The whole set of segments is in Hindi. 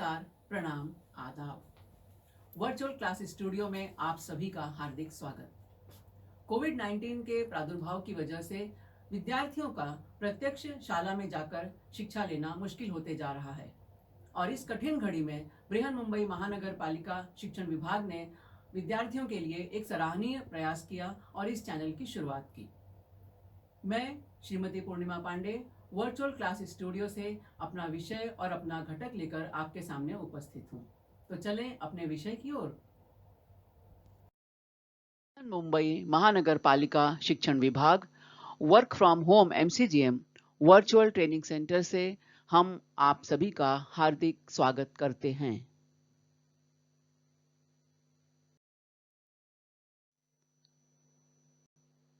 नमस्कार, प्रणाम, आदाब। वर्चुअल क्लास स्टूडियो में आप सभी का हार्दिक स्वागत। कोविड-19 के प्रादुर्भाव की वजह से विद्यार्थियों का प्रत्यक्ष शाला में जाकर शिक्षा लेना मुश्किल होते जा रहा है और इस कठिन घड़ी में बृहन्मुंबई महानगर पालिका शिक्षण विभाग ने विद्यार्थियों के लिए एक सराहनीय प्रयास किया और इस चैनल की शुरुआत की। मैं श्रीमती पूर्णिमा पांडे वर्चुअल क्लास स्टूडियो से अपना विषय और अपना घटक लेकर आपके सामने उपस्थित हूँ। तो चलें अपने विषय की ओर। मुंबई महानगर पालिका शिक्षण विभाग work from home MCGM virtual training centre से हम आप सभी का हार्दिक स्वागत करते हैं।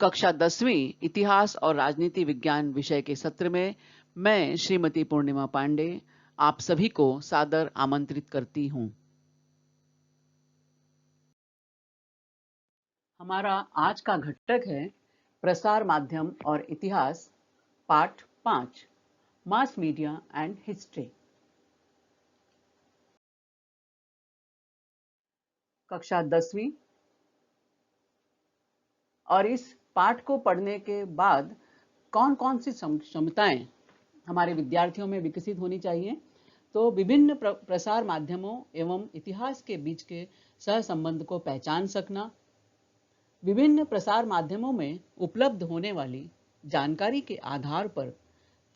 कक्षा 10वीं इतिहास और राजनीति विज्ञान विषय के सत्र में मैं श्रीमती पूर्णिमा पांडे आप सभी को सादर आमंत्रित करती हूं। हमारा आज का घटक है प्रसार माध्यम और इतिहास, पाठ 5, मास मीडिया एंड हिस्ट्री। कक्षा 10वीं और इस पाठ को पढ़ने के बाद कौन कौन सी क्षमताएं हमारे विद्यार्थियों में विकसित होनी चाहिए, तो विभिन्न प्रसार माध्यमों एवं इतिहास के बीच के सहसंबंध को पहचान सकना, विभिन्न प्रसार माध्यमों में उपलब्ध होने वाली जानकारी के आधार पर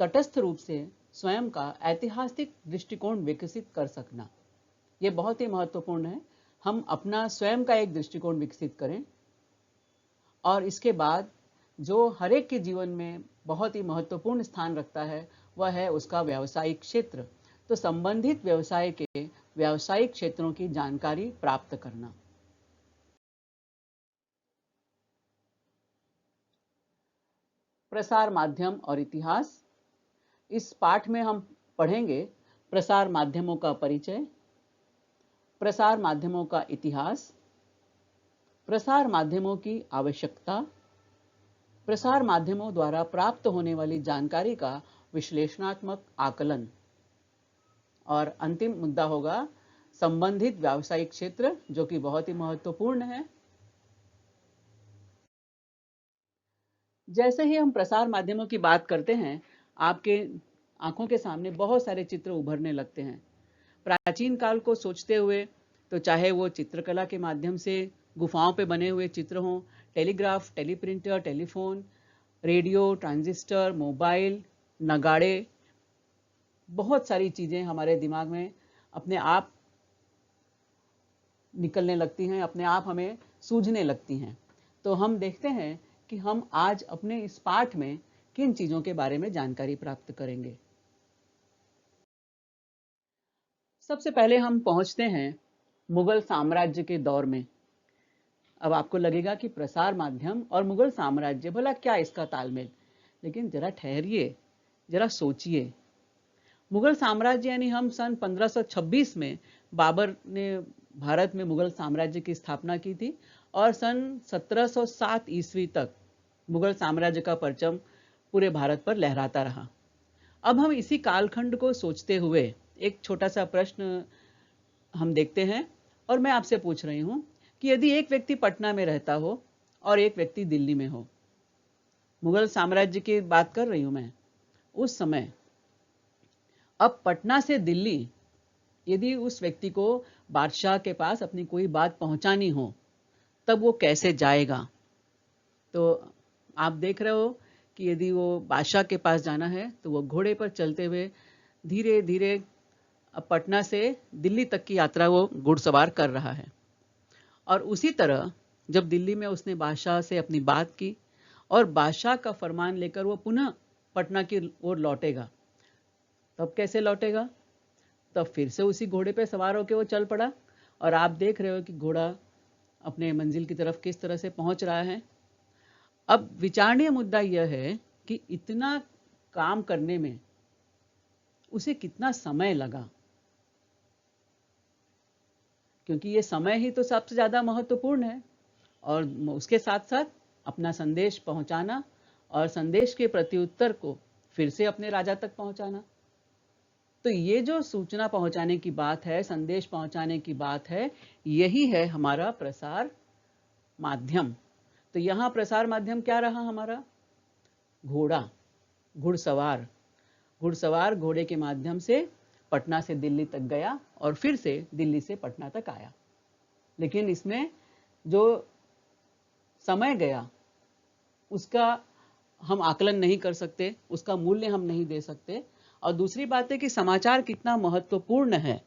तटस्थ रूप से स्वयं का ऐतिहासिक दृष्टिकोण विकसित कर सकना, ये बहुत ही महत्वपूर्ण है। हम अपना स्वयं का एक दृष्टिकोण विकसित करें और इसके बाद जो हर एक के जीवन में बहुत ही महत्वपूर्ण स्थान रखता है वह है उसका व्यावसायिक क्षेत्र। तो संबंधित व्यवसाय के व्यावसायिक क्षेत्रों की जानकारी प्राप्त करना। प्रसार माध्यम और इतिहास, इस पाठ में हम पढ़ेंगे प्रसार माध्यमों का परिचय, प्रसार माध्यमों का इतिहास, प्रसार माध्यमों की आवश्यकता, प्रसार माध्यमों द्वारा प्राप्त होने वाली जानकारी का विश्लेषणात्मक आकलन और अंतिम मुद्दा होगा संबंधित व्यावसायिक क्षेत्र, जो कि बहुत ही महत्वपूर्ण है। जैसे ही हम प्रसार माध्यमों की बात करते हैं, आपके आंखों के सामने बहुत सारे चित्र उभरने लगते हैं। प्राचीन काल को सोचते हुए तो चाहे वो चित्रकला के माध्यम से गुफाओं पे बने हुए चित्र हों, telegraph, teleprinter, telephone, radio, transistor, mobile, नगाड़े, बहुत सारी चीज़ें हमारे दिमाग में अपने आप निकलने लगती हैं, अपने आप हमें सूझने लगती हैं। तो हम देखते हैं कि हम आज अपने इस पाठ में किन चीज़ों के बारे में जानकारी प्राप्त करेंगे। सबसे पहले हम पहुंचते हैं मुगल साम्राज्य के दौर में। अब आपको लगेगा कि प्रसार माध्यम और मुगल साम्राज्य, भला क्या इसका तालमेल, लेकिन जरा ठहरिए, जरा सोचिए। मुगल साम्राज्य यानी हम सन 1526 में बाबर ने भारत में मुगल साम्राज्य की स्थापना की थी और सन 1707 ईस्वी तक मुगल साम्राज्य का परचम पूरे भारत पर लहराता रहा। अब हम इसी कालखंड को सोचते हुए एक छोटा सा प्रश्न हम देखते हैं और मैं आपसे पूछ रही हूं कि यदि एक व्यक्ति पटना में रहता हो और एक व्यक्ति दिल्ली में हो, मुगल साम्राज्य की बात कर रही हूं मैं, उस समय अब पटना से दिल्ली यदि उस व्यक्ति को बादशाह के पास अपनी कोई बात पहुंचानी हो, तब वो कैसे जाएगा? तो आप देख रहे हो कि यदि वो बादशाह के पास जाना है तो वो घोड़े पर चलते हुए धीरे धीरे पटना से दिल्ली तक की यात्रा वो घुड़सवार कर रहा है। और उसी तरह जब दिल्ली में उसने बादशाह से अपनी बात की और बादशाह का फरमान लेकर वो पुनः पटना की ओर लौटेगा, तब कैसे लौटेगा? तब फिर से उसी घोड़े पे सवार होकर वो चल पड़ा और आप देख रहे हो कि घोड़ा अपने मंजिल की तरफ किस तरह से पहुंच रहा है। अब विचारणीय मुद्दा यह है कि इतना काम करने में उसे कितना समय लगा, क्योंकि ये समय ही तो सबसे ज्यादा महत्वपूर्ण है और उसके साथ साथ अपना संदेश पहुंचाना और संदेश के प्रत्युत्तर को फिर से अपने राजा तक पहुंचाना। तो ये जो सूचना पहुंचाने की बात है, संदेश पहुंचाने की बात है, यही है हमारा प्रसार माध्यम। तो यहां प्रसार माध्यम क्या रहा हमारा? घोड़ा, घुड़सवार। घुड़सवार घोड़े के माध्यम से पटना से दिल्ली तक गया और फिर से दिल्ली से पटना तक आया। लेकिन इसमें जो समय गया उसका हम आकलन नहीं कर सकते, उसका मूल्य हम नहीं दे सकते। और दूसरी बात है कि समाचार कितना महत्वपूर्ण है।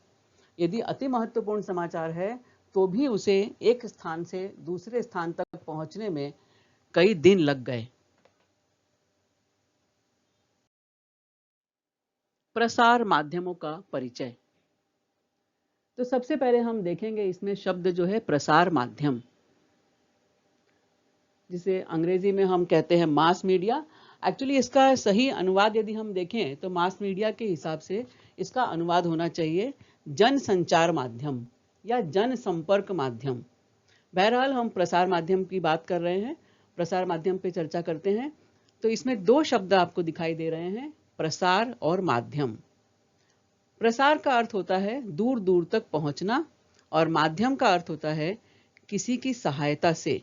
यदि अति महत्वपूर्ण समाचार है तो भी उसे एक स्थान से दूसरे स्थान तक पहुंचने में कई दिन लग गए। प्रसार माध्यमों का परिचय। तो सबसे पहले हम देखेंगे इसमें शब्द जो है प्रसार माध्यम, जिसे अंग्रेजी में हम कहते हैं मास मीडिया। एक्चुअली इसका सही अनुवाद यदि हम देखें तो मास मीडिया के हिसाब से इसका अनुवाद होना चाहिए जन संचार माध्यम या जन संपर्क माध्यम। बहरहाल हम प्रसार माध्यम की बात कर रहे हैं, प्रसार माध्यम पे चर्चा करते हैं। तो इसमें दो शब्द आपको दिखाई दे रहे हैं, प्रसार और माध्यम। प्रसार का अर्थ होता है दूर दूर तक पहुंचना और माध्यम का अर्थ होता है किसी की सहायता से।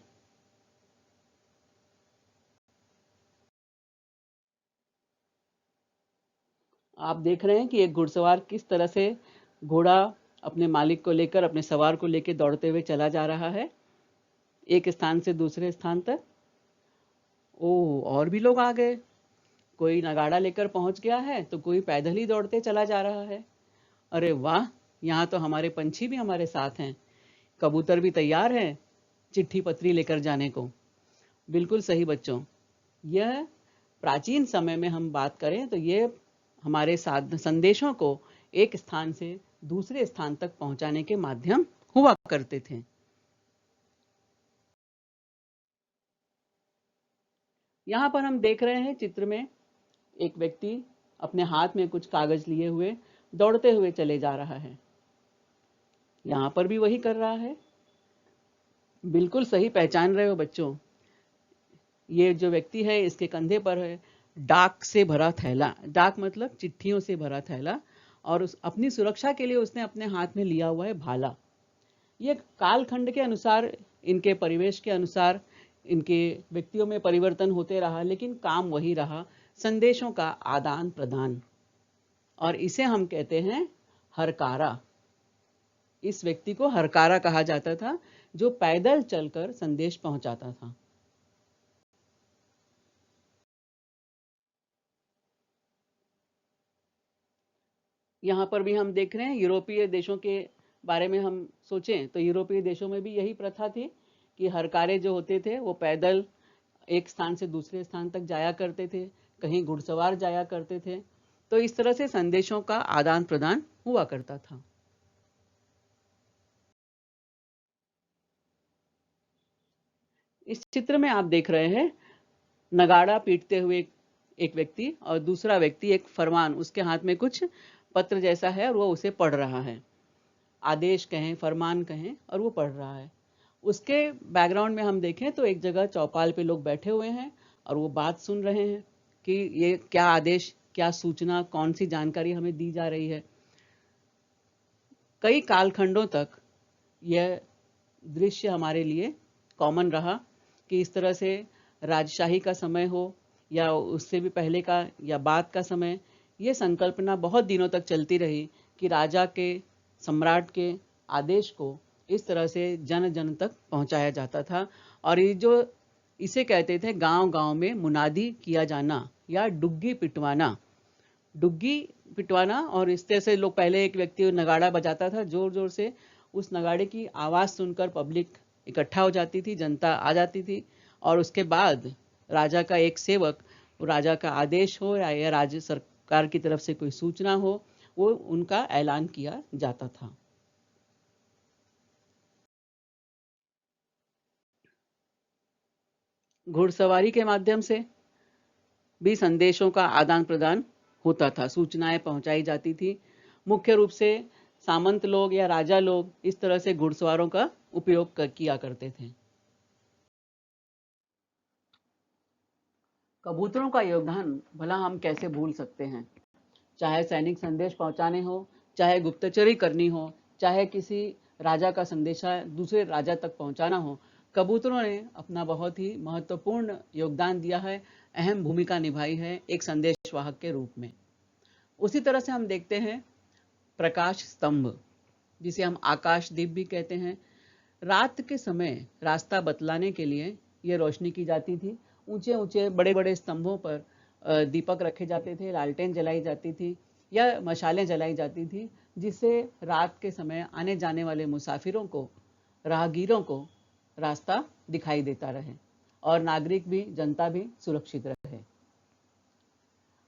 आप देख रहे हैं कि एक घुड़सवार किस तरह से घोड़ा अपने मालिक को लेकर, अपने सवार को लेकर दौड़ते हुए चला जा रहा है एक स्थान से दूसरे स्थान तक। ओह, और भी लोग आ गए। कोई नगाड़ा लेकर पहुंच गया है तो कोई पैदल ही दौड़ते चला जा रहा है। अरे वाह, यहाँ तो हमारे पंछी भी हमारे साथ हैं। कबूतर भी तैयार हैं चिट्ठी पत्री लेकर जाने को। बिल्कुल सही बच्चों, यह प्राचीन समय में हम बात करें तो ये हमारे संदेशों को एक स्थान से दूसरे स्थान तक पहुंचाने के माध्यम हुआ करते थे। यहाँ पर हम देख रहे हैं चित्र में एक व्यक्ति अपने हाथ में कुछ कागज लिए हुए दौड़ते हुए चले जा रहा है। यहाँ पर भी वही कर रहा है। बिल्कुल सही पहचान रहे हो बच्चों। ये जो व्यक्ति है इसके कंधे पर है डाक से भरा थैला। डाक मतलब चिट्ठियों से भरा थैला, और उस अपनी सुरक्षा के लिए उसने अपने हाथ में लिया हुआ है भाला। ये कालखंड के अनुसार, इनके परिवेश के अनुसार इनके व्यक्तियों में परिवर्तन होते रहा, लेकिन काम वही रहा, संदेशों का आदान प्रदान। और इसे हम कहते हैं हरकारा। इस व्यक्ति को हरकारा कहा जाता था जो पैदल चलकर संदेश पहुंचाता था। यहाँ पर भी हम देख रहे हैं यूरोपीय देशों के बारे में हम सोचें तो यूरोपीय देशों में भी यही प्रथा थी कि हरकारे जो होते थे वो पैदल एक स्थान से दूसरे स्थान तक जाया करते थे, कहीं घुड़सवार जाया करते थे। तो इस तरह से संदेशों का आदान प्रदान हुआ करता था। इस चित्र में आप देख रहे हैं नगाड़ा पीटते हुए एक व्यक्ति और दूसरा व्यक्ति एक फरमान, उसके हाथ में कुछ पत्र जैसा है और वो उसे पढ़ रहा है। आदेश कहें, फरमान कहें, और वो पढ़ रहा है। उसके बैकग्राउंड में हम देखें तो एक जगह चौपाल पे लोग बैठे हुए हैं और वो बात सुन रहे हैं कि ये क्या आदेश, क्या सूचना, कौन सी जानकारी हमें दी जा रही है। कई कालखंडों तक यह दृश्य हमारे लिए कॉमन रहा कि इस तरह से राजशाही का समय हो या उससे भी पहले का या बाद का समय, ये संकल्पना बहुत दिनों तक चलती रही कि राजा के, सम्राट के आदेश को इस तरह से जन जन तक पहुंचाया जाता था। और ये जो इसे कहते थे गांव गांव में मुनादी किया जाना या डुग्गी पिटवाना। डुग्गी पिटवाना, और इस तरह से लोग, पहले एक व्यक्ति नगाड़ा बजाता था जोर जोर से, उस नगाड़े की आवाज़ सुनकर पब्लिक इकट्ठा हो जाती थी, जनता आ जाती थी, और उसके बाद राजा का एक सेवक, राजा का आदेश हो या राज्य सरकार की तरफ से कोई सूचना हो, वो उनका ऐलान किया जाता था। घुड़सवारी के माध्यम से भी संदेशों का आदान प्रदान होता था, सूचनाएं पहुंचाई जाती थी। मुख्य रूप से सामंत लोग या राजा लोग इस तरह से घुड़सवारों का उपयोग किया करते थे। कबूतरों का योगदान भला हम कैसे भूल सकते हैं। चाहे सैनिक संदेश पहुंचाने हो, चाहे गुप्तचरी करनी हो, चाहे किसी राजा का संदेशा दूसरे राजा तक पहुंचाना हो, कबूतरों ने अपना बहुत ही महत्वपूर्ण योगदान दिया है, अहम भूमिका निभाई है एक संदेशवाहक के रूप में। उसी तरह से हम देखते हैं प्रकाश स्तंभ, जिसे हम आकाश दीप भी कहते हैं। रात के समय रास्ता बतलाने के लिए ये रोशनी की जाती थी। ऊंचे ऊंचे बड़े बड़े स्तंभों पर दीपक रखे जाते थे, लालटेन जलाई जाती थी या मशालें जलाई जाती थी, जिससे रात के समय आने जाने वाले मुसाफिरों को, राहगीरों को रास्ता दिखाई देता रहे और नागरिक भी, जनता भी सुरक्षित रहे।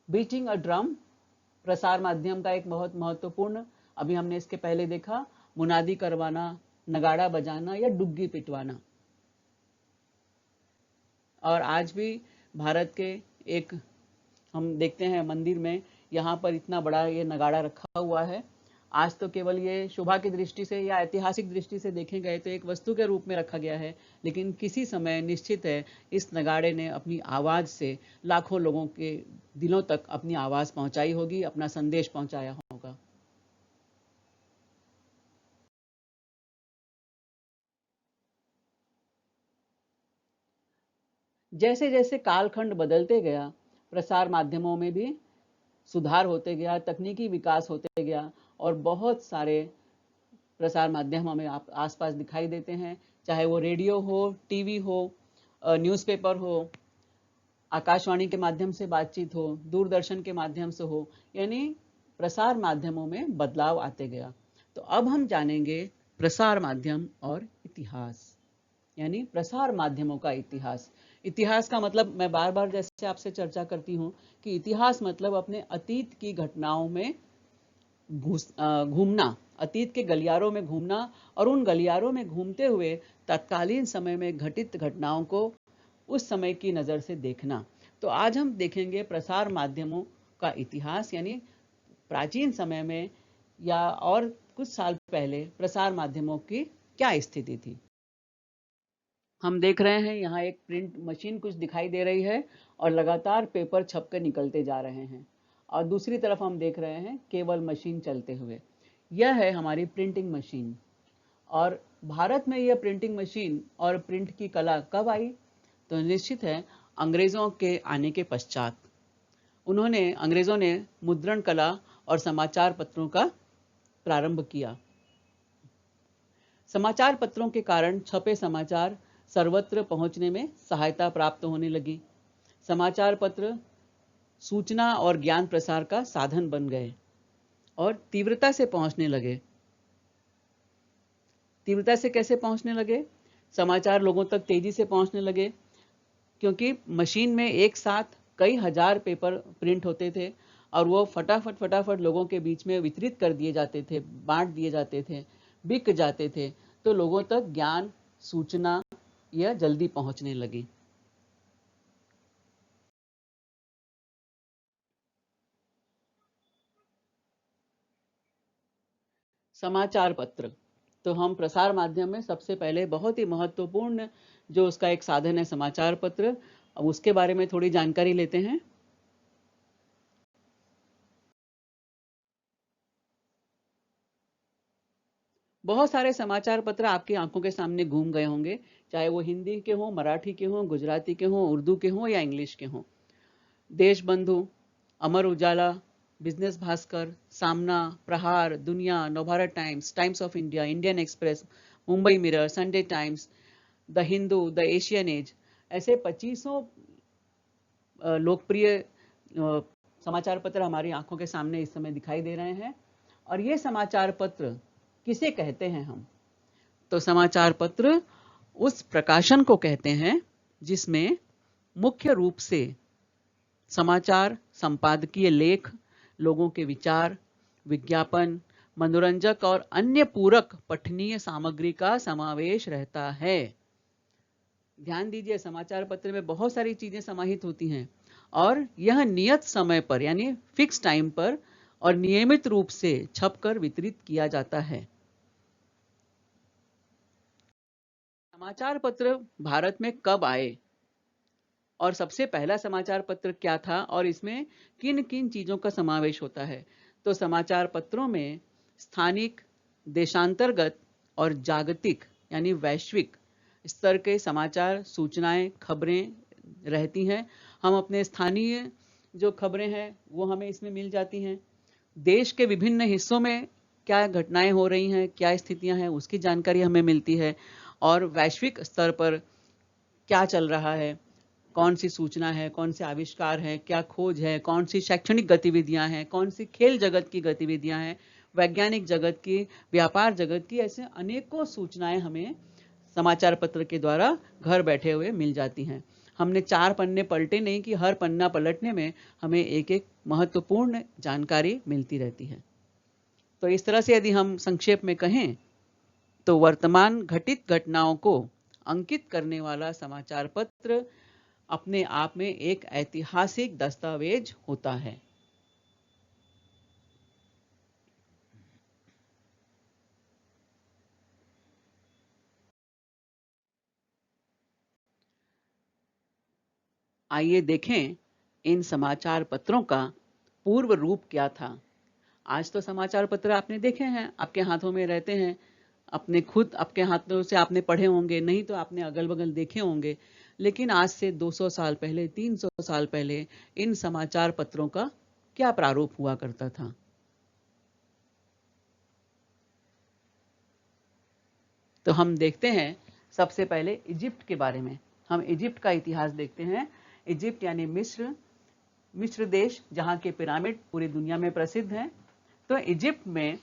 बीटिंग अ ड्रम प्रसार माध्यम का एक बहुत महत्वपूर्ण, अभी हमने इसके पहले देखा, मुनादी करवाना, नगाड़ा बजाना या डुग्गी पिटवाना। और आज भी भारत के एक, हम देखते हैं मंदिर में, यहाँ पर इतना बड़ा ये नगाड़ा रखा हुआ है। आज तो केवल ये शोभा की दृष्टि से या ऐतिहासिक दृष्टि से देखे गए तो एक वस्तु के रूप में रखा गया है, लेकिन किसी समय निश्चित है इस नगाड़े ने अपनी आवाज से लाखों लोगों के दिलों तक अपनी आवाज पहुंचाई होगी, अपना संदेश पहुंचाया होगा। जैसे जैसे कालखंड बदलते गया, प्रसार माध्यमों में भी सुधार होते गया, तकनीकी विकास होते गया और बहुत सारे प्रसार माध्यम हमें आसपास दिखाई देते हैं, चाहे वो रेडियो हो, टीवी हो, न्यूज़पेपर हो, आकाशवाणी के माध्यम से बातचीत हो, दूरदर्शन के माध्यम से हो, यानी प्रसार माध्यमों में बदलाव आते गया। तो अब हम जानेंगे प्रसार माध्यम और इतिहास, यानी प्रसार माध्यमों का इतिहास। इतिहास का मतलब, मैं बार बार जैसे आपसे चर्चा करती हूँ कि इतिहास मतलब अपने अतीत की घटनाओं में घूमना, अतीत के गलियारों में घूमना और उन गलियारों में घूमते हुए तत्कालीन समय में घटित घटनाओं को उस समय की नज़र से देखना। तो आज हम देखेंगे प्रसार माध्यमों का इतिहास, यानी प्राचीन समय में या और कुछ साल पहले प्रसार माध्यमों की क्या स्थिति थी। हम देख रहे हैं यहाँ एक प्रिंट मशीन कुछ दिखाई दे रही है और लगातार पेपर छप के निकलते जा रहे हैं, और दूसरी तरफ हम देख रहे हैं केवल मशीन चलते हुए। यह है हमारी प्रिंटिंग मशीन। और भारत में यह प्रिंटिंग मशीन और प्रिंट की कला कब आई? तो निश्चित है अंग्रेजों के आने के पश्चात। अंग्रेजों ने मुद्रण कला और समाचार पत्रों का प्रारंभ किया। समाचार पत्रों के कारण छपे समाचार सर्वत्र पहुंचने में सहायता प्राप्त होने लगी। समाचार पत्र सूचना और ज्ञान प्रसार का साधन बन गए और तीव्रता से पहुंचने लगे। तीव्रता से कैसे पहुंचने लगे? समाचार लोगों तक तेजी से पहुंचने लगे, क्योंकि मशीन में एक साथ कई हजार पेपर प्रिंट होते थे और वो फटाफट फटाफट लोगों के बीच में वितरित कर दिए जाते थे, बांट दिए जाते थे, बिक जाते थे। तो लोगों तक ज्ञान, सूचना यह जल्दी पहुंचने लगी। समाचार पत्र, तो हम प्रसार माध्यम में सबसे पहले बहुत ही महत्वपूर्ण जो उसका एक साधन है समाचार पत्र, अब उसके बारे में थोड़ी जानकारी लेते हैं। बहुत सारे समाचार पत्र आपकी आंखों के सामने घूम गए होंगे, चाहे वो हिंदी के हों, मराठी के हों, गुजराती के हों, उर्दू के हों या इंग्लिश के हों। देश बंधु, Amar Ujala, business Bhaskar, Saamana, Prahaar, Duniya, Navbharat Times, Times of India, Indian Express, Mumbai Mirror, Sunday Times, the Hindu, the Asian Age, ऐसे 2500 लोकप्रिय समाचार पत्र हमारी आंखों के सामने इस समय दिखाई दे रहे हैं। और ये समाचार पत्र किसे कहते हैं हम? तो समाचार पत्र उस प्रकाशन को कहते हैं जिसमें मुख्य रूप से समाचार, संपादकीय लेख, लोगों के विचार, विज्ञापन, मनोरंजक और अन्य पूरक पठनीय सामग्री का समावेश रहता है। ध्यान दीजिए, समाचार पत्र में बहुत सारी चीजें समाहित होती हैं और यह नियत समय पर यानी फिक्स टाइम पर और नियमित रूप से छपकर वितरित किया जाता है। समाचार पत्र भारत में कब आए? और सबसे पहला समाचार पत्र क्या था और इसमें किन किन चीज़ों का समावेश होता है। तो समाचार पत्रों में स्थानिक, देशांतर्गत और जागतिक यानी वैश्विक स्तर के समाचार, सूचनाएं, खबरें रहती हैं। हम अपने स्थानीय जो खबरें हैं वो हमें इसमें मिल जाती हैं। देश के विभिन्न हिस्सों में क्या घटनाएं हो रही हैं, क्या स्थितियां हैं, उसकी जानकारी हमें मिलती है। और वैश्विक स्तर पर क्या चल रहा है, कौन सी सूचना है, कौन से आविष्कार है, क्या खोज है, कौन सी शैक्षणिक गतिविधियां हैं, कौन सी खेल जगत की गतिविधियां हैं, वैज्ञानिक जगत की, व्यापार जगत की, ऐसे अनेकों सूचनाएं हमें समाचार पत्र के द्वारा घर बैठे हुए मिल जाती हैं। हमने 4 पन्ने पलटे नहीं कि हर पन्ना पलटने में हमें एक एक महत्वपूर्ण जानकारी मिलती रहती है। तो इस तरह से यदि हम संक्षेप में कहें तो वर्तमान घटित घटनाओं को अंकित करने वाला समाचार पत्र अपने आप में एक ऐतिहासिक दस्तावेज होता है। आइए देखें इन समाचार पत्रों का पूर्व रूप क्या था। आज तो समाचार पत्र आपने देखे हैं, आपके हाथों में रहते हैं, अपने खुद आपके हाथों से आपने पढ़े होंगे, नहीं तो आपने अगल बगल देखे होंगे। लेकिन आज से 200 साल पहले, 300 साल पहले इन समाचार पत्रों का क्या प्रारूप हुआ करता था। तो हम देखते हैं सबसे पहले इजिप्ट के बारे में। हम इजिप्ट का इतिहास देखते हैं। इजिप्ट यानी मिस्र देश, जहाँ के पिरामिड पूरी दुनिया में प्रसिद्ध हैं। तो इजिप्ट में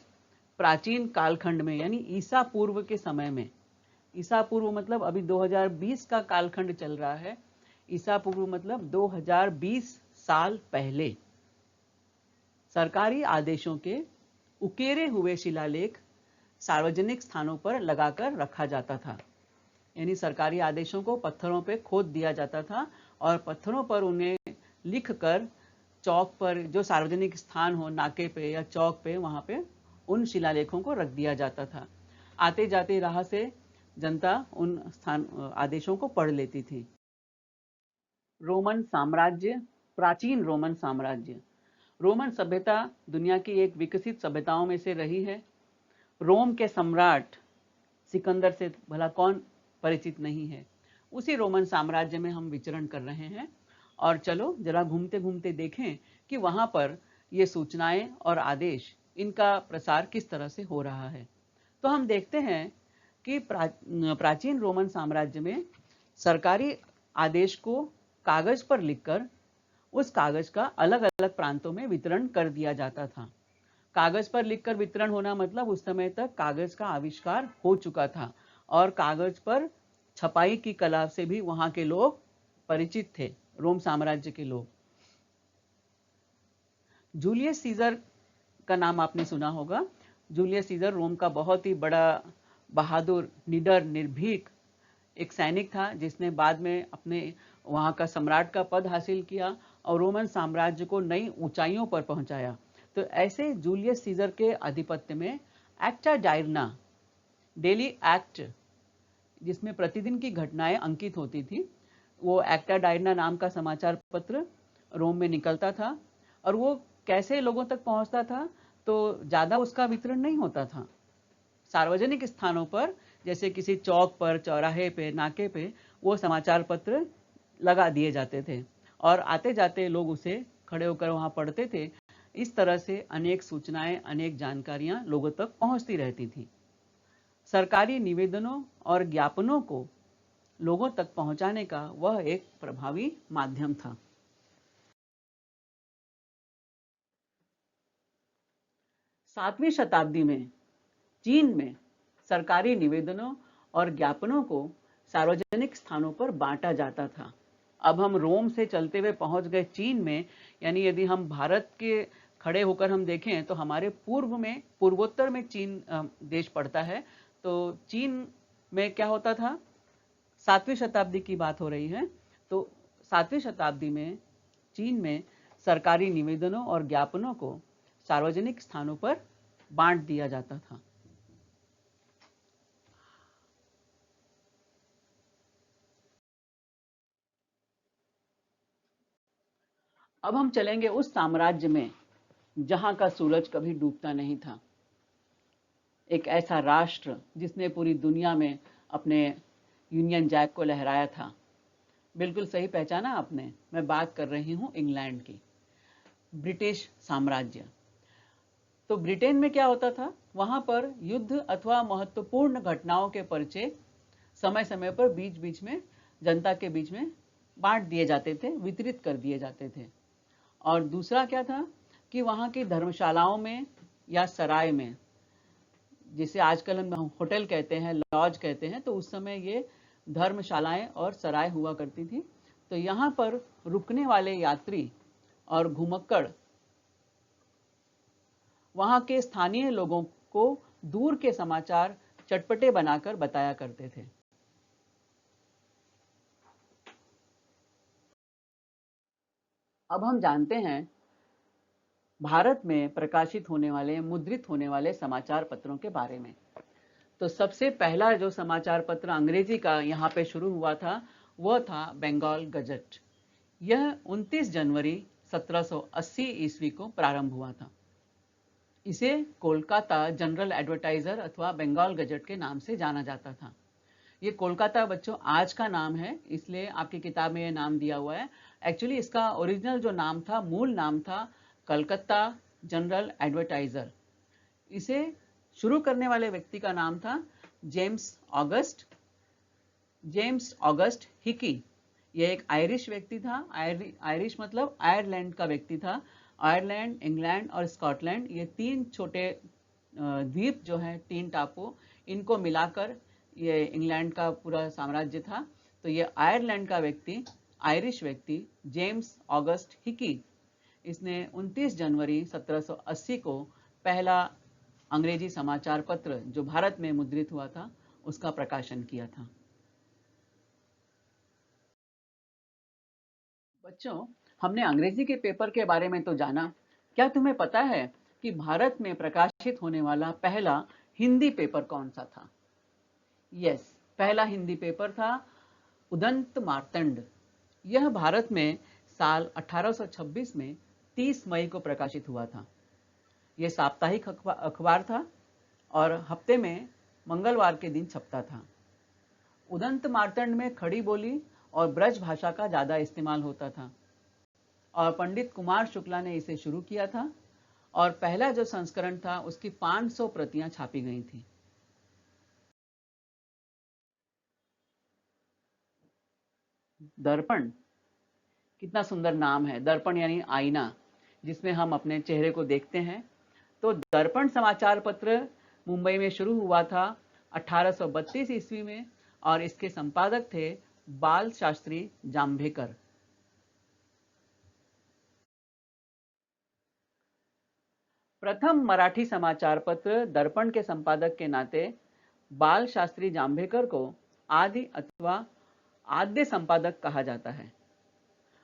प्राचीन कालखंड में यानी ईसा पूर्व के समय में, ईसा पूर्व मतलब अभी 2020 का कालखंड चल रहा है, ईसा पूर्व मतलब 2020 साल पहले सरकारी आदेशों के उकेरे हुए शिलालेख सार्वजनिक स्थानों पर लगाकर रखा जाता था। यानी सरकारी आदेशों को पत्थरों पे खोद दिया जाता था और पत्थरों पर उन्हें लिखकर चौक पर, जो सार्वजनिक स्थान हो, नाके पे या चौक पे, वहां पे उन शिलालेखों को रख दिया जाता था। आते जाते राह से जनता उन स्थान आदेशों को पढ़ लेती थी। रोमन साम्राज्य, प्राचीन रोमन साम्राज्य। रोमन सभ्यता दुनिया की एक विकसित सभ्यताओं में से रही है। रोम के सम्राट सिकंदर से भला कौन परिचित नहीं है। उसी रोमन साम्राज्य में हम विचरण कर रहे हैं और चलो जरा घूमते घूमते देखें कि वहां पर ये सूचनाएं और आदेश, इनका प्रसार किस तरह से हो रहा है। तो हम देखते हैं कि प्राचीन रोमन साम्राज्य में सरकारी आदेश को कागज पर लिखकर उस कागज का अलग अलग प्रांतों में वितरण कर दिया जाता था। कागज पर लिखकर वितरण होना मतलब उस समय तक कागज का आविष्कार हो चुका था और कागज पर छपाई की कला से भी वहां के लोग परिचित थे, रोम साम्राज्य के लोग। जूलियस सीजर का नाम आपने सुना होगा। जूलियस सीजर रोम का बहुत ही बड़ा, बहादुर, निडर, निर्भीक एक सैनिक था, जिसने बाद में अपने वहां का सम्राट का पद हासिल किया और रोमन साम्राज्य को नई ऊंचाइयों पर पहुंचाया। तो ऐसे जूलियस सीजर के आधिपत्य में एक्टा डायरना, डेली एक्ट, जिसमें प्रतिदिन की घटनाएं अंकित होती थी, वो एक्टा डायरना नाम का समाचार पत्र रोम में निकलता था। और वो कैसे लोगों तक पहुंचता था, तो ज्यादा उसका वितरण नहीं होता था। सार्वजनिक स्थानों पर, जैसे किसी चौक पर, चौराहे पे, नाके पे, वो समाचार पत्र लगा दिए जाते थे और आते जाते लोग उसे खड़े होकर वहां पढ़ते थे। इस तरह से अनेक सूचनाएं, अनेक जानकारियां लोगों तक पहुंचती रहती थी। सरकारी निवेदनों और ज्ञापनों को लोगों तक पहुंचाने का वह एक प्रभावी माध्यम था। सातवीं शताब्दी में चीन में सरकारी निवेदनों और ज्ञापनों को सार्वजनिक स्थानों पर बांटा जाता था। अब हम रोम से चलते हुए पहुंच गए चीन में। यानी यदि हम भारत के खड़े होकर हम देखें तो हमारे पूर्व में, पूर्वोत्तर में चीन देश पड़ता है। तो चीन में क्या होता था, 7वीं शताब्दी की बात हो रही है, तो 7वीं शताब्दी में चीन में सरकारी निवेदनों और ज्ञापनों को सार्वजनिक स्थानों पर बांट दिया जाता था। अब हम चलेंगे उस साम्राज्य में जहां का सूरज कभी डूबता नहीं था। एक ऐसा राष्ट्र जिसने पूरी दुनिया में अपने यूनियन जैक को लहराया था। बिल्कुल सही पहचाना आपने, मैं बात कर रही हूं इंग्लैंड की, ब्रिटिश साम्राज्य। तो ब्रिटेन में क्या होता था, वहां पर युद्ध अथवा महत्वपूर्ण घटनाओं के परिचय समय समय पर बीच बीच में जनता के बीच में बांट दिए जाते थे, वितरित कर दिए जाते थे। और दूसरा क्या था कि वहां की धर्मशालाओं में या सराय में, जिसे आजकल हम होटल कहते हैं, लॉज कहते हैं, तो उस समय ये धर्मशालाएं और सराय हुआ करती थी। तो यहाँ पर रुकने वाले यात्री और घुमक्कड़ वहां के स्थानीय लोगों को दूर के समाचार चटपटे बनाकर बताया करते थे। अब हम जानते हैं भारत में प्रकाशित होने वाले, मुद्रित होने वाले समाचार पत्रों के बारे में। तो सबसे पहला जो समाचार पत्र अंग्रेजी का यहाँ पे शुरू हुआ था वह था बंगाल गजट। यह 29 जनवरी 1780 ईस्वी को प्रारंभ हुआ था। इसे कोलकाता जनरल एडवर्टाइजर अथवा बंगाल गजट के नाम से जाना जाता था। ये कोलकाता बच्चों आज का नाम है, इसलिए आपकी किताब में ये नाम दिया हुआ है। एक्चुअली इसका ओरिजिनल जो नाम था, मूल नाम था कलकत्ता जनरल एडवर्टाइजर। इसे शुरू करने वाले व्यक्ति का नाम था जेम्स ऑगस्ट हिकी। यह एक आयरिश व्यक्ति था। आयरिश मतलब आयरलैंड का व्यक्ति था। आयरलैंड, इंग्लैंड और स्कॉटलैंड, ये तीन छोटे द्वीप जो हैं, तीन टापू, इनको मिलाकर ये इंग्लैंड का पूरा साम्राज्य था। तो ये आयरलैंड का व्यक्ति, आयरिश व्यक्ति जेम्स ऑगस्ट हिकी, इसने 29 जनवरी 1780 को पहला अंग्रेजी समाचार पत्र जो भारत में मुद्रित हुआ था उसका प्रकाशन किया था। बच्चों, हमने अंग्रेजी के पेपर के बारे में तो जाना। क्या तुम्हें पता है कि भारत में प्रकाशित होने वाला पहला हिंदी पेपर कौन सा था? यस, पहला हिंदी पेपर था उदंत मार्तंड। यह भारत में साल 1826 में 30 मई को प्रकाशित हुआ था। यह साप्ताहिक अखबार था और हफ्ते में मंगलवार के दिन छपता था। उदंत मार्तंड में खड़ी बोली और ब्रज भाषा का ज्यादा इस्तेमाल होता था और पंडित कुमार शुक्ला ने इसे शुरू किया था और पहला जो संस्करण था उसकी 500 प्रतियां छापी गई थी। दर्पण, कितना सुंदर नाम है। दर्पण यानी आईना, जिसमें हम अपने चेहरे को देखते हैं। तो दर्पण समाचार पत्र मुंबई में शुरू हुआ था 1832 ईस्वी में और इसके संपादक थे बाल शास्त्री जांभेकर। प्रथम मराठी समाचार पत्र दर्पण के संपादक के नाते बाल शास्त्री जांभेकर को आदि अथवा आद्य संपादक कहा जाता है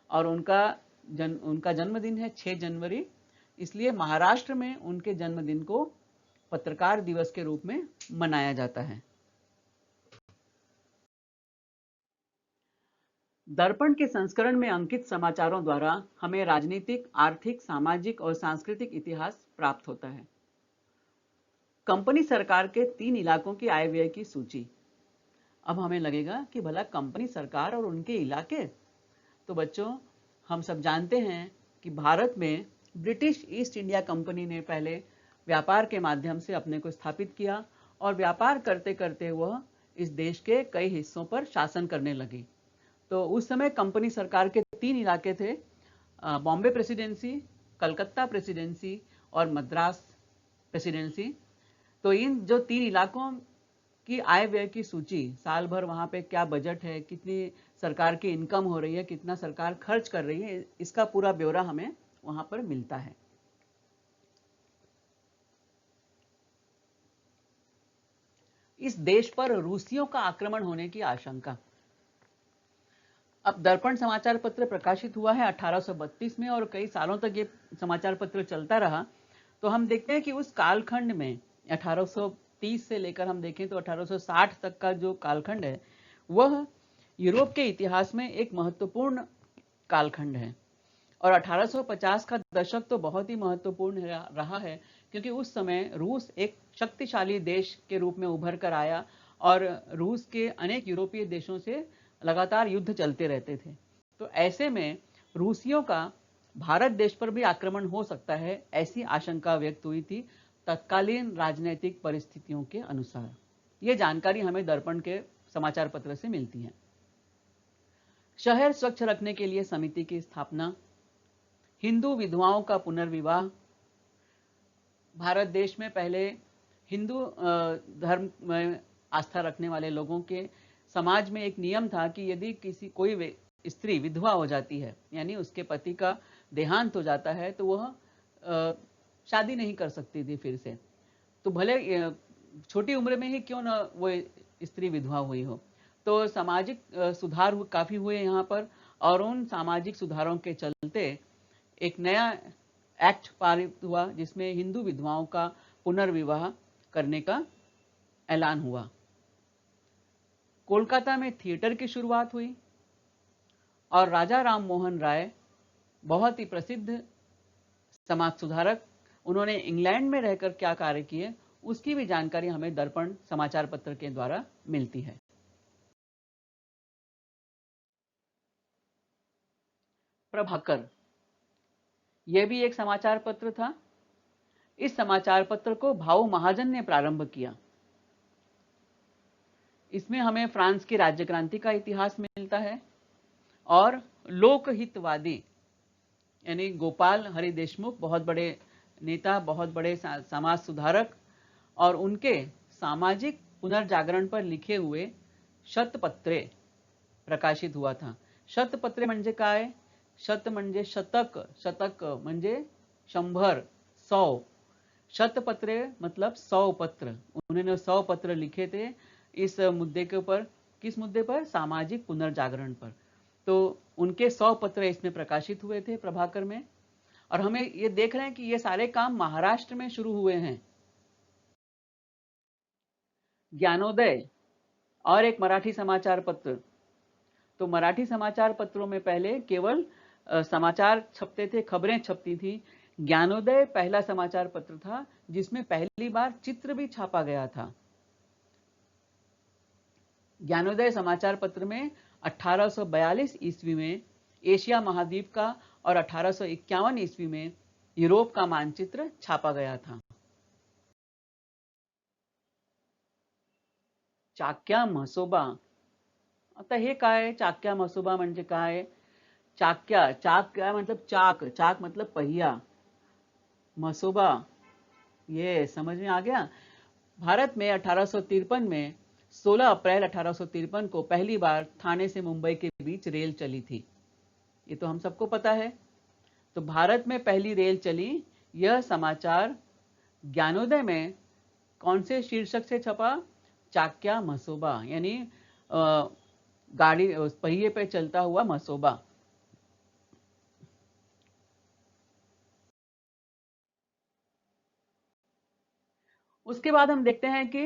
और उनका जन्मदिन है 6 जनवरी, इसलिए महाराष्ट्र में उनके जन्मदिन को पत्रकार दिवस के रूप में मनाया जाता है। दर्पण के संस्करण में अंकित समाचारों द्वारा हमें राजनीतिक, आर्थिक, सामाजिक और सांस्कृतिक इतिहास प्राप्त होता है। कंपनी सरकार के 3 इलाकों की आय व्यय की सूची। अब हमें लगेगा कि भला कंपनी सरकार और उनके इलाके, तो बच्चों हम सब जानते हैं कि भारत में ब्रिटिश ईस्ट इंडिया कंपनी ने पहले व्यापार के माध्यम से अपने को स्थापित किया और व्यापार करते करते वह इस देश के कई हिस्सों पर शासन करने लगी। तो उस समय कंपनी सरकार के 3 इलाके थे, बॉम्बे प्रेसिडेंसी, कलकत्ता प्रेसिडेंसी और मद्रास प्रेसिडेंसी। तो इन जो 3 इलाकों की आय व्यय की सूची, साल भर वहां पे क्या बजट है, कितनी सरकार की इनकम हो रही है, कितना सरकार खर्च कर रही है, इसका पूरा ब्यौरा हमें वहां पर मिलता है। इस देश पर रूसियों का आक्रमण होने की आशंका। अब दर्पण समाचार पत्र प्रकाशित हुआ है 1832 में और कई सालों तक ये समाचार पत्र चलता रहा। तो हम देखते हैं कि उस कालखंड में 1830 से लेकर हम देखें तो 1860 तक का जो कालखंड है वह यूरोप के इतिहास में एक महत्वपूर्ण कालखंड है और 1850 का दशक तो बहुत ही महत्वपूर्ण रहा है, क्योंकि उस समय रूस एक शक्तिशाली देश के रूप में उभर कर आया और रूस के अनेक यूरोपीय देशों से लगातार युद्ध चलते रहते थे। तो ऐसे में रूसियों का भारत देश पर भी आक्रमण हो सकता है, ऐसी आशंका व्यक्त हुई थी तत्कालीन राजनीतिक परिस्थितियों के अनुसार। ये जानकारी हमें दर्पण के समाचार पत्र से मिलती है। शहर स्वच्छ रखने के लिए समिति की स्थापना, हिंदू विधवाओं का पुनर्विवाह। भारत देश में पहले हिंदू धर्म में आस्था रखने वाले लोगों के समाज में एक नियम था कि यदि कोई स्त्री विधवा हो जाती है, यानी उसके पति का देहांत हो जाता है, तो वह शादी नहीं कर सकती थी फिर से। तो भले छोटी उम्र में ही क्यों ना वो स्त्री विधवा हुई हो। तो सामाजिक सुधार काफी हुए यहाँ पर, और उन सामाजिक सुधारों के चलते एक नया एक्ट पारित हुआ जिसमें हिंदू विधवाओं का पुनर्विवाह करने का ऐलान हुआ। कोलकाता में थिएटर की शुरुआत हुई और राजा राम मोहन राय, बहुत ही प्रसिद्ध समाज सुधारक, उन्होंने इंग्लैंड में रहकर क्या कार्य किए उसकी भी जानकारी हमें दर्पण समाचार पत्र के द्वारा मिलती है। प्रभाकर, यह भी एक समाचार पत्र था। इस समाचार पत्र को भाऊ महाजन ने प्रारंभ किया। इसमें हमें फ्रांस की राज्य क्रांति का इतिहास मिलता है और लोकहितवादी यानी गोपाल हरि देशमुख, बहुत बड़े नेता, बहुत बड़े समाज सुधारक, और उनके सामाजिक पुनर्जागरण पर लिखे हुए शतपत्रे प्रकाशित हुआ था। शतपत्रे म्हणजे काय? शत म्हणजे शतक, शतक म्हणजे 100, 100। शतपत्रे मतलब 100 पत्र। उन्होंने 100 पत्र लिखे थे इस मुद्दे के ऊपर। किस मुद्दे पर? सामाजिक पुनर्जागरण पर। तो उनके 100 पत्र इसमें प्रकाशित हुए थे प्रभाकर में। और हमें ये देख रहे हैं कि ये सारे काम महाराष्ट्र में शुरू हुए हैं। ज्ञानोदय और एक मराठी समाचार पत्र। तो मराठी समाचार पत्रों में पहले केवल समाचार छपते थे, खबरें छपती थी। ज्ञानोदय पहला समाचार पत्र था जिसमें पहली बार चित्र भी छापा गया था। ज्ञानोदय समाचार पत्र में 1842 ईस्वी में एशिया महाद्वीप का और 1851 ईस्वी में यूरोप का मानचित्र छापा गया था। चाक्या म्हसोबा, आता हे काय? चाक्या म्हसोबा म्हणजे काय? चाक्या, चाक क्या मतलब? चाक, चाक मतलब पहिया, मसोबा, ये समझ में आ गया। भारत में 1853 में 16 अप्रैल 1853 को पहली बार ठाणे से मुंबई के बीच रेल चली थी। ये तो हम सबको पता है। तो भारत में पहली रेल चली। यह समाचार ज्ञानोदय में कौन से शीर्षक से छपा? चाक्या मसोबा, यानी गाड़ी पहिए पे चलता हुआ मसोबा। उसके बाद हम देखते हैं कि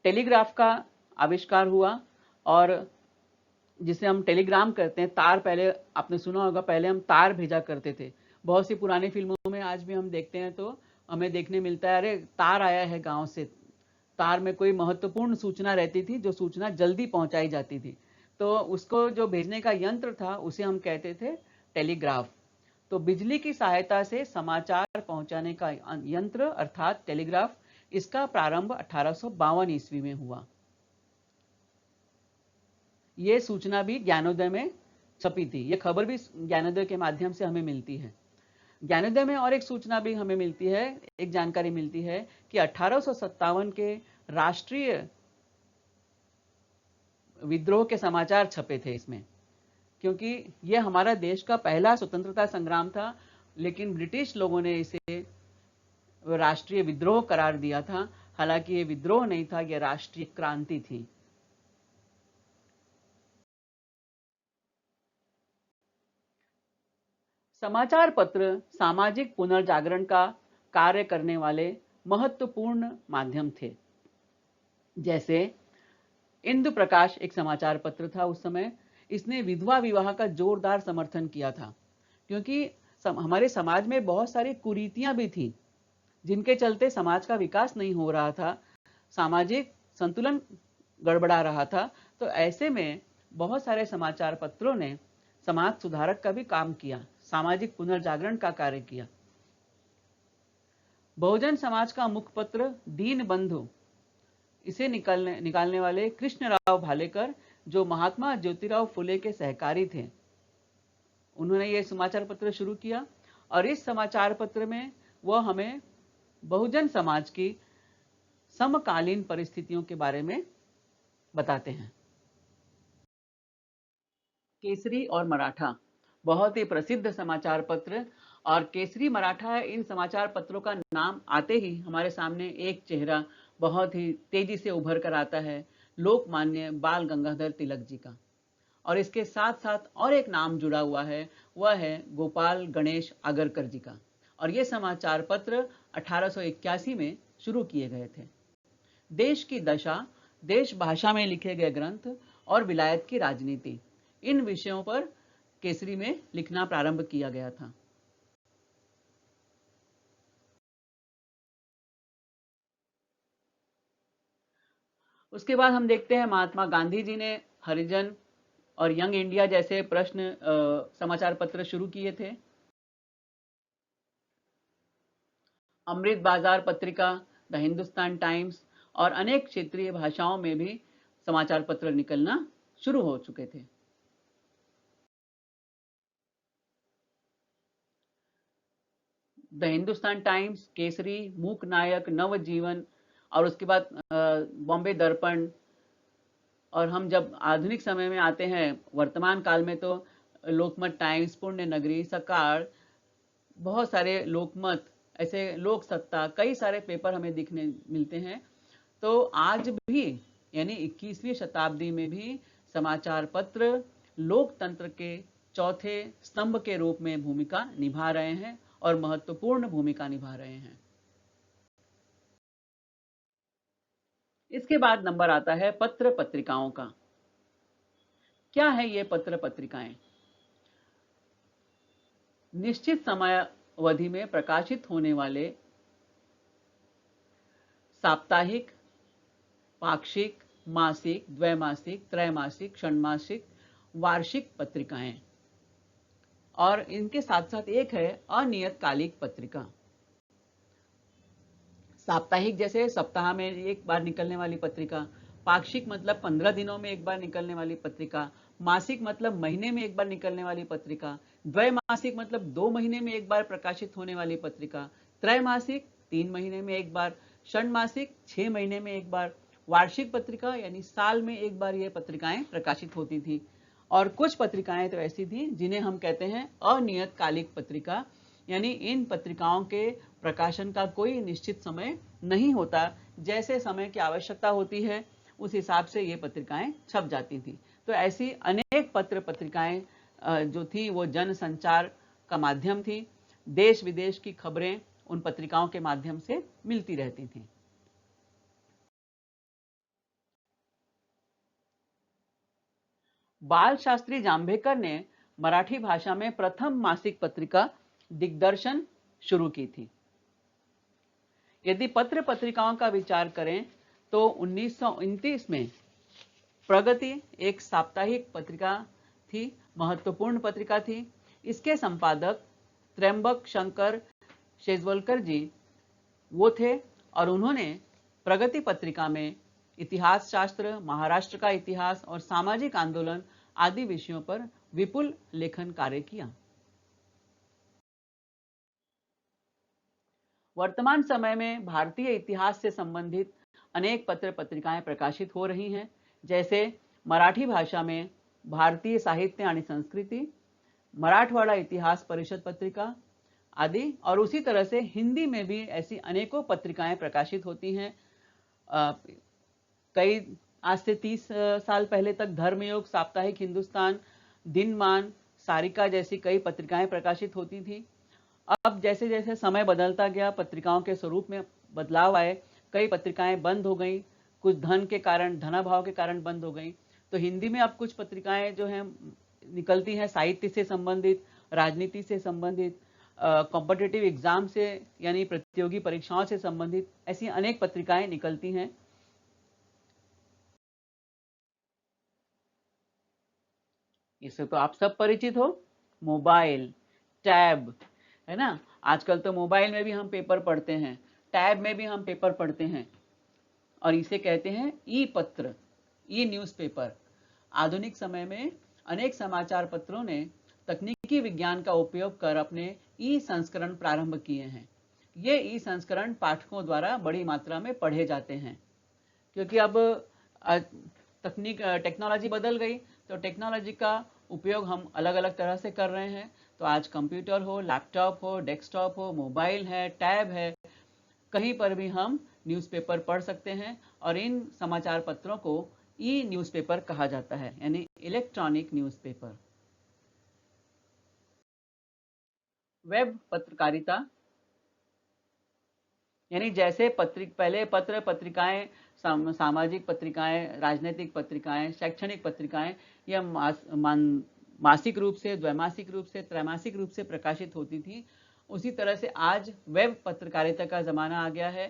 टेलीग्राफ का आविष्कार हुआ, और जिसे हम टेलीग्राम करते हैं, तार, पहले आपने सुना होगा, पहले हम तार भेजा करते थे। बहुत सी पुरानी फिल्मों में आज भी हम देखते हैं तो हमें देखने मिलता है, अरे तार आया है गांव से। तार में कोई महत्वपूर्ण सूचना रहती थी, जो सूचना जल्दी पहुंचाई जाती थी, तो उसको जो भेजने का यंत्र था उसे हम कहते थे टेलीग्राफ। तो बिजली की सहायता से समाचार पहुंचाने का यंत्र अर्थात टेलीग्राफ, इसका प्रारंभ 1852 ईस्वी में हुआ। ये सूचना भी ज्ञानोदय में छपी थी। ये खबर भी ज्ञानोदय के माध्यम से हमें मिलती है। ज्ञानोदय में और एक सूचना भी हमें मिलती है, एक जानकारी मिलती है कि 1857 के राष्ट्रीय विद्रोह के समाचार छपे थे इसमें, क्योंकि ये हमारा देश का पहला स्वतंत्रता संग्राम था, लेकिन ब्रिटिश लोगों ने इसे राष्ट्रीय विद्रोह करार दिया था। हालांकि ये विद्रोह नहीं था, यह राष्ट्रीय क्रांति थी। समाचार पत्र सामाजिक पुनर्जागरण का कार्य करने वाले महत्वपूर्ण माध्यम थे। जैसे इंदु प्रकाश एक समाचार पत्र था उस समय, इसने विधवा विवाह का जोरदार समर्थन किया था। क्योंकि हमारे समाज में बहुत सारी कुरीतियां भी थी, जिनके चलते समाज का विकास नहीं हो रहा था, सामाजिक संतुलन गड़बड़ा रहा था। तो ऐसे में बहुत सारे समाचार पत्रों ने समाज सुधारक का भी काम किया, सामाजिक पुनर्जागरण का कार्य किया। बहुजन समाज का मुखपत्र दीन बंधु, इसे निकालने वाले कृष्णराव भालेकर, जो महात्मा ज्योतिराव फुले के सहकारी थे, उन्होंने ये समाचार पत्र शुरू किया। और इस समाचार पत्र में वह हमें बहुजन समाज की समकालीन परिस्थितियों के बारे में बताते हैं। केसरी और मराठा बहुत ही प्रसिद्ध समाचार पत्र, और केसरी मराठा, इन समाचार पत्रों का नाम आते ही हमारे सामने एक चेहरा बहुत ही तेजी से उभर कर आता है, लोकमान्य बाल गंगाधर तिलक जी का। और इसके साथ साथ और एक नाम जुड़ा हुआ है, वह है गोपाल गणेश आगरकर जी का। और ये समाचार पत्र 1881 में शुरू किए गए थे। देश की दशा, देश भाषा में लिखे गए ग्रंथ और विलायत की राजनीति, इन विषयों पर केसरी में लिखना प्रारंभ किया गया था। उसके बाद हम देखते हैं महात्मा गांधी जी ने हरिजन और यंग इंडिया जैसे प्रश्न समाचार पत्र शुरू किए थे। अमृत बाजार पत्रिका, द हिंदुस्तान टाइम्स और अनेक क्षेत्रीय भाषाओं में भी समाचार पत्र निकलना शुरू हो चुके थे। द हिंदुस्तान टाइम्स, केसरी, मूक नायक, नवजीवन, और उसके बाद बॉम्बे दर्पण। और हम जब आधुनिक समय में आते हैं, वर्तमान काल में, तो लोकमत टाइम्स, पुण्य नगरी, सकाळ, बहुत सारे लोकमत, ऐसे लोक सत्ता, कई सारे पेपर हमें दिखने मिलते हैं। तो आज भी, यानी 21वीं शताब्दी में भी समाचार पत्र लोकतंत्र के चौथे स्तंभ के रूप में भूमिका निभा रहे हैं और महत्वपूर्ण भूमिका निभा रहे हैं। इसके बाद नंबर आता है पत्र पत्रिकाओं का। क्या है ये पत्र पत्रिकाएं? निश्चित समय अवधि में प्रकाशित होने वाले साप्ताहिक, पाक्षिक, मासिक, द्वैमासिक, त्रैमासिक, षण्मासिक, वार्षिक पत्रिकाएं। और इनके साथ साथ एक है अनियतकालिक पत्रिका। साप्ताहिक जैसे सप्ताह में एक बार निकलने वाली पत्रिका, पाक्षिक मतलब 15 दिनों में एक बार निकलने वाली पत्रिका, मासिक मतलब महीने में एक बार निकलने वाली पत्रिका, द्वैमासिक मतलब 2 महीने में एक बार प्रकाशित होने वाली पत्रिका, त्रैमासिक 3 महीने में एक बार, षण्मासिक 6 महीने में एक बार, वार्षिक पत्रिका यानी साल में एक बार ये पत्रिकाएं प्रकाशित होती थी। और कुछ पत्रिकाएं तो ऐसी थी जिन्हें हम कहते हैं अनियतकालिक पत्रिका, यानी इन पत्रिकाओं के प्रकाशन का कोई निश्चित समय नहीं होता, जैसे समय की आवश्यकता होती है उस हिसाब से ये पत्रिकाएं छप जाती थी। तो ऐसी अनेक पत्र पत्रिकाएं जो थी वो जन संचार का माध्यम थी। देश विदेश की खबरें उन पत्रिकाओं के माध्यम से मिलती रहती थी। बाल शास्त्री जांभेकर ने मराठी भाषा में प्रथम मासिक पत्रिका दिग्दर्शन शुरू की थी। यदि पत्र पत्रिकाओं का विचार करें तो 1929 में प्रगति एक साप्ताहिक पत्रिका थी, महत्वपूर्ण पत्रिका थी। इसके संपादक त्र्यंबक शंकर शेजवलकर जी वो थे, और उन्होंने प्रगति पत्रिका में इतिहास शास्त्र, महाराष्ट्र का इतिहास और सामाजिक आंदोलन आदि विषयों पर विपुल लेखन कार्य किया। वर्तमान समय में भारतीय इतिहास से संबंधित अनेक पत्र पत्रिकाएं प्रकाशित हो रही हैं, जैसे मराठी भाषा में भारतीय साहित्य आणि संस्कृति, मराठवाड़ा इतिहास परिषद पत्रिका आदि। और उसी तरह से हिंदी में भी ऐसी अनेकों पत्रिकाएं प्रकाशित होती हैं। कई आज से 30 साल पहले तक धर्मयोग, साप्ताहिक हिंदुस्तान, दिनमान, सारिका जैसी कई पत्रिकाएं प्रकाशित होती थी। अब जैसे जैसे समय बदलता गया, पत्रिकाओं के स्वरूप में बदलाव आए, कई पत्रिकाएं बंद हो गई, कुछ धन के कारण, धनाभाव के कारण बंद हो गई। तो हिंदी में अब कुछ पत्रिकाएं जो हैं निकलती हैं साहित्य से संबंधित, राजनीति से संबंधित, कॉम्पिटिटिव एग्जाम से यानी प्रतियोगी परीक्षाओं से संबंधित ऐसी अनेक पत्रिकाएं निकलती हैं। इससे तो आप सब परिचित हो, मोबाइल, टैब, है ना। आजकल तो मोबाइल में भी हम पेपर पढ़ते हैं, टैब में भी हम पेपर पढ़ते हैं, और इसे कहते हैं ई पत्र, ई न्यूज़पेपर। आधुनिक समय में अनेक समाचार पत्रों ने तकनीकी विज्ञान का उपयोग कर अपने ई संस्करण प्रारंभ किए हैं। ये ई संस्करण पाठकों द्वारा बड़ी मात्रा में पढ़े जाते हैं, क्योंकि अब टेक्नोलॉजी बदल गई, तो टेक्नोलॉजी का उपयोग हम अलग अलग तरह से कर रहे हैं। तो आज कंप्यूटर हो, लैपटॉप हो, डेस्कटॉप हो, मोबाइल है, टैब है, कहीं पर भी हम न्यूज़पेपर पढ़ सकते हैं, और इन समाचार पत्रों को ई न्यूज़पेपर कहा जाता है, यानी इलेक्ट्रॉनिक न्यूज़पेपर। वेब पत्रकारिता यानी जैसे पहले पत्र पत्रिकाएं, सामाजिक पत्रिकाएं, राजनीतिक पत्रिकाएं, शैक्षणिक पत्रिकाएं, यह मासिक रूप से, द्वैमासिक रूप से, त्रैमासिक रूप से प्रकाशित होती थी, उसी तरह से आज वेब पत्रकारिता का जमाना आ गया है।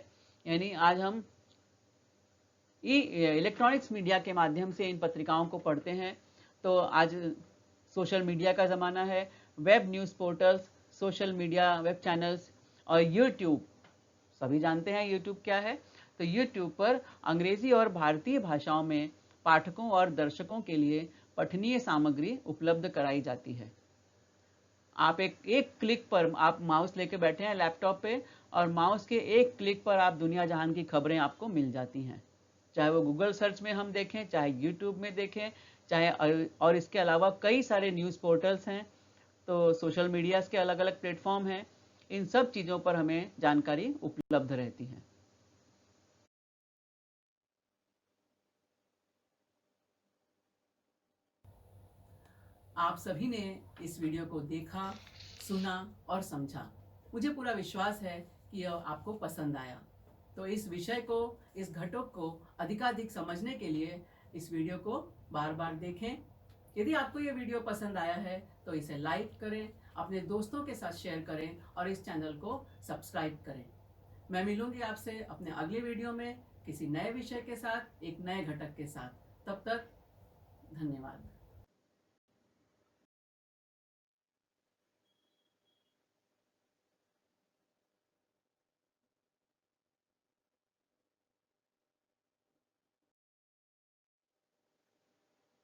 यानी आज हम इलेक्ट्रॉनिक्स मीडिया के माध्यम से इन पत्रिकाओं को पढ़ते हैं। तो आज सोशल मीडिया का ज़माना है, web news portals, social media, web channels और यूट्यूब, सभी जानते हैं यूट्यूब क्या है। तो यूट्यूब पर अंग्रेजी और भारतीय भाषाओं में पाठकों और दर्शकों के लिए पठनीय सामग्री उपलब्ध कराई जाती है। आप एक क्लिक पर, आप माउस लेके बैठे हैं लैपटॉप पे, और माउस के एक क्लिक पर आप दुनिया जहान की खबरें आपको मिल जाती हैं, चाहे वो गूगल सर्च में हम देखें, चाहे यूट्यूब में देखें, चाहे और इसके अलावा कई सारे न्यूज़ पोर्टल्स हैं, तो सोशल मीडियाज़ के अलग अलग प्लेटफॉर्म हैं, इन सब चीज़ों पर हमें जानकारी उपलब्ध रहती है। आप सभी ने इस वीडियो को देखा, सुना और समझा। मुझे पूरा विश्वास है कि यह आपको पसंद आया। तो इस विषय को, इस घटक को अधिकाधिक समझने के लिए इस वीडियो को बार बार देखें। यदि आपको यह वीडियो पसंद आया है तो इसे लाइक करें, अपने दोस्तों के साथ शेयर करें और इस चैनल को सब्सक्राइब करें। मैं मिलूंगी आपसे अपने अगले वीडियो में किसी नए विषय के साथ, एक नए घटक के साथ। तब तक धन्यवाद।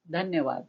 धन्यवाद।